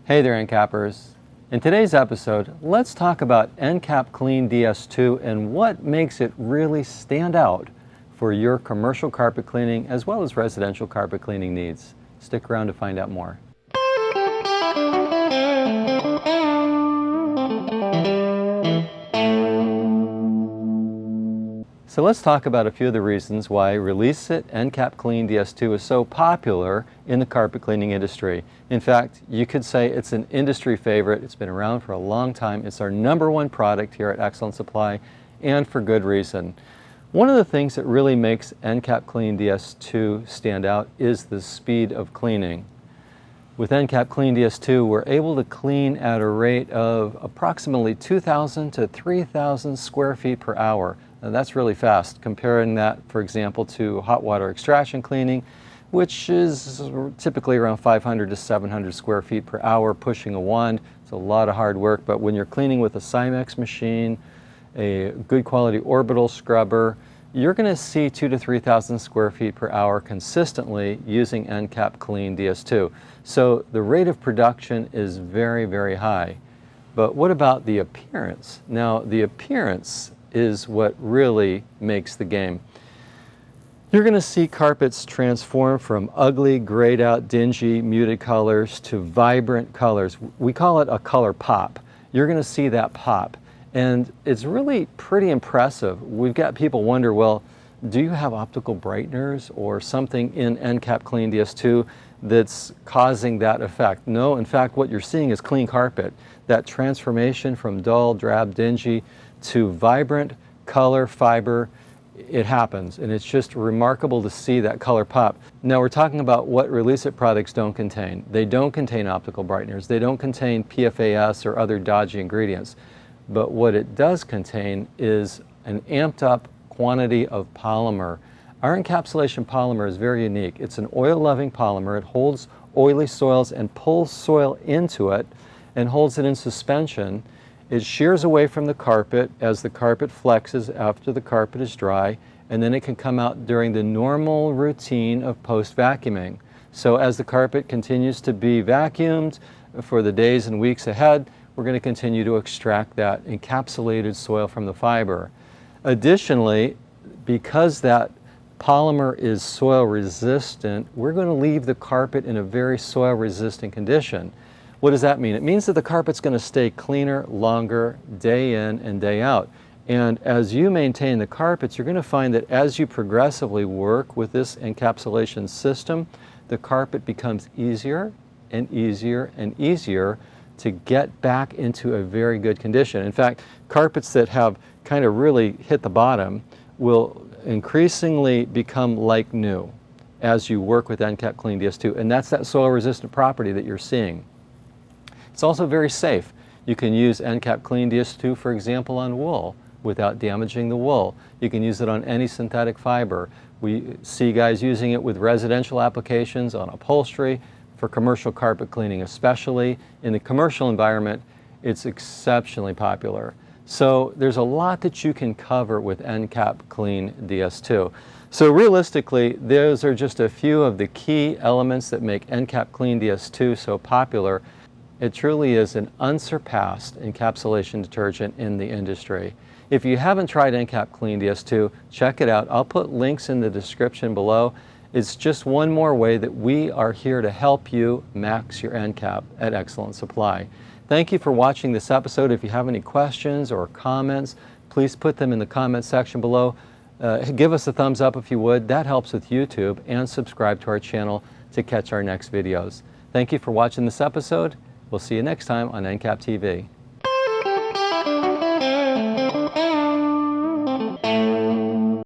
Hey there, Encappers. In today's episode, let's talk about Encap-Clean DS2 and what makes it really stand out for your commercial carpet cleaning as well as residential carpet cleaning needs. Stick around to find out more. So let's talk about a few of the reasons why Release It Encap-Clean DS2 is so popular in the carpet cleaning industry. In fact, you could say it's an industry favorite. It's been around for a long time. It's our #1 product here at Excellent Supply, and for good reason. One of the things that really makes Encap-Clean DS2 stand out is the speed of cleaning. With Encap-Clean DS2, we're able to clean at a rate of approximately 2,000 to 3,000 square feet per hour. Now, that's really fast, comparing that, for example, to hot water extraction cleaning, which is typically around 500 to 700 square feet per hour, pushing a wand. It's a lot of hard work, but when you're cleaning with a Cymex machine, a good quality orbital scrubber, you're going to see 2,000 to 3,000 square feet per hour consistently using Encap-Clean DS2. So the rate of production is very, very high. But what about the appearance? Now, the appearance is what really makes the game. You're going to see carpets transform from ugly, grayed out, dingy, muted colors to vibrant colors. We call it a color pop. You're going to see that pop. And it's really pretty impressive. We've got people wonder, well, do you have optical brighteners or something in Encap-Clean DS2 that's causing that effect? No, in fact, what you're seeing is clean carpet. That transformation from dull, drab, dingy to vibrant color, fiber, it happens, and it's just remarkable to see that color pop. Now, we're talking about what Release It products don't contain. They don't contain optical brighteners. They don't contain PFAS or other dodgy ingredients. But what it does contain is an amped up quantity of polymer. Our encapsulation polymer is very unique. It's an oil-loving polymer. It holds oily soils and pulls soil into it and holds it in suspension. It shears away from the carpet as the carpet flexes after the carpet is dry, and then it can come out during the normal routine of post-vacuuming. So as the carpet continues to be vacuumed for the days and weeks ahead, we're going to continue to extract that encapsulated soil from the fiber. Additionally, because that polymer is soil resistant, we're going to leave the carpet in a very soil resistant condition. What does that mean? It means that the carpet's going to stay cleaner longer day in and day out. And as you maintain the carpets, you're going to find that as you progressively work with this encapsulation system, the carpet becomes easier and easier and easier to get back into a very good condition. In fact, carpets that have kind of really hit the bottom will increasingly become like new as you work with Encap-Clean DS2. And that's that soil resistant property that you're seeing. It's also very safe. You can use Encap-Clean DS2, for example, on wool without damaging the wool. You can use it on any synthetic fiber. We see guys using it with residential applications, on upholstery, for commercial carpet cleaning especially. In the commercial environment, it's exceptionally popular. So there's a lot that you can cover with Encap-Clean DS2. So realistically, those are just a few of the key elements that make Encap-Clean DS2 so popular. It truly is an unsurpassed encapsulation detergent in the industry. If you haven't tried Encap-Clean DS2, check it out. I'll put links in the description below. It's just one more way that we are here to help you max your Encap at Excellent Supply. Thank you for watching this episode. If you have any questions or comments, please put them in the comment section below. Give us a thumbs up if you would. That helps with YouTube, and subscribe to our channel to catch our next videos. Thank you for watching this episode. We'll see you next time on Encap TV.